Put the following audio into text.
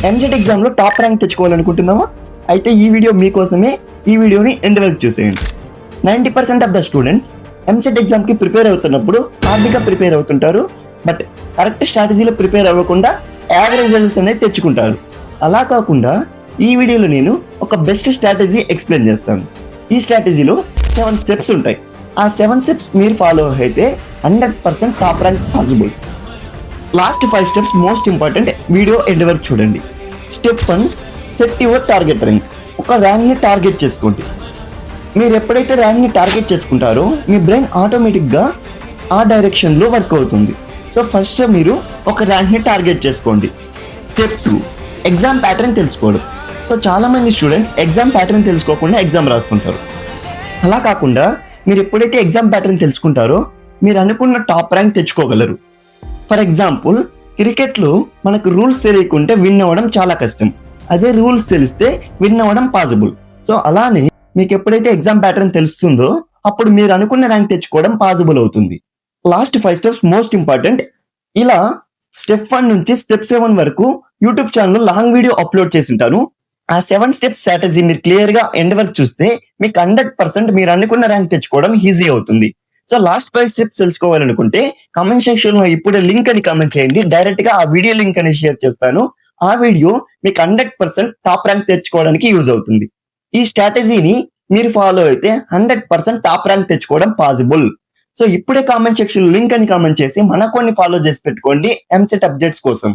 EAMCET exam లో top rank తెచ్చుకోవాలనుకుంటున్నావా? అయితే ఈ వీడియో మీకోసమే. ఈ వీడియోని ఎండ్ వరకు చూసేయండి. 90% of the students EAMCET exam కి ప్రిపేర్ అవుతున్నప్పుడు హార్డ్గా ప్రిపేర్ అవుతుంటారు. బట్ కరెక్ట్ స్ట్రాటజీలో ప్రిపేర్ అవ్వకుండా యావరేజ్ రిజల్ట్స్ అనేది తెచ్చుకుంటారు. అలా కాకుండా ఈ వీడియోలో నేను ఒక బెస్ట్ స్ట్రాటజీ ఎక్స్ప్లెయిన్ చేస్తాను. ఈ స్ట్రాటజీలో 7 స్టెప్స్ ఉంటాయి. ఆ 7 స్టెప్స్ మీరు ఫాలో అయితే 100% top rank possible. Last 5 steps most important. Video end వరకు చూడండి. Step 1, set your target rank. ఒక ర్యాంక్ని టార్గెట్ చేసుకోండి. మీరు ఎప్పుడైతే ర్యాంక్ని టార్గెట్ చేసుకుంటారో మీ బ్రెయిన్ ఆటోమేటిక్గా ఆ డైరెక్షన్లో వర్క్ అవుతుంది. సో ఫస్ట్ మీరు ఒక ర్యాంక్ని టార్గెట్ చేసుకోండి. స్టెప్ 2, ఎగ్జామ్ ప్యాటర్న్ తెలుసుకోవడం. సో చాలామంది స్టూడెంట్స్ ఎగ్జామ్ ప్యాటర్న్ తెలుసుకోకుండా ఎగ్జామ్ రాస్తుంటారు. అలా కాకుండా మీరు ఎప్పుడైతే ఎగ్జామ్ ప్యాటర్న్ తెలుసుకుంటారో మీరు అనుకున్న టాప్ ర్యాంక్ తెచ్చుకోగలరు. ఫర్ ఎగ్జాంపుల్, క్రికెట్లో మనకు రూల్స్ తెలియకుంటే విన్ అవ్వడం చాలా కష్టం. అదే రూల్స్ తెలిస్తే విన్ అవ్వడం పాసిబుల్. సో అలానే మీకు ఎప్పుడైతే ఎగ్జామ్ ప్యాటర్న్ తెలుస్తుందో అప్పుడు మీరు అనుకున్న ర్యాంక్ తెచ్చుకోవడం పాసిబుల్ అవుతుంది. Last 5 steps most important. ఇలా స్టెప్ 1 నుంచి స్టెప్ 7 వరకు యూట్యూబ్ ఛానల్లో లాంగ్ వీడియో అప్లోడ్ చేసింటాను. ఆ 7 స్టెప్ స్ట్రాటజీ మీరు క్లియర్ గా ఎండ్ వరకు చూస్తే మీకు 100% మీరు అనుకున్న ర్యాంక్ తెచ్చుకోవడం ఈజీ అవుతుంది. సో లాస్ట్ 5 స్టెప్స్ తెలుసుకోవాలనుకుంటే కామెంట్ సెక్షన్ లో ఇప్పుడే లింక్ అని కామెంట్ చేయండి. డైరెక్ట్ గా ఆ వీడియో లింక్ అని షేర్ చేస్తాను. ఆ వీడియో మీకు 100% టాప్ ర్యాంక్ తెచ్చుకోవడానికి యూజ్ అవుతుంది. ఈ స్ట్రాటజీని మీరు ఫాలో అయితే 100% టాప్ ర్యాంక్ తెచ్చుకోవడం పాసిబుల్. సో ఇప్పుడే కామెంట్ సెక్షన్ లింక్ అని కామెంట్ చేసి మన కొన్ని ఫాలో చేసి పెట్టుకోండి ఎంసెట్ అప్డేట్స్ కోసం.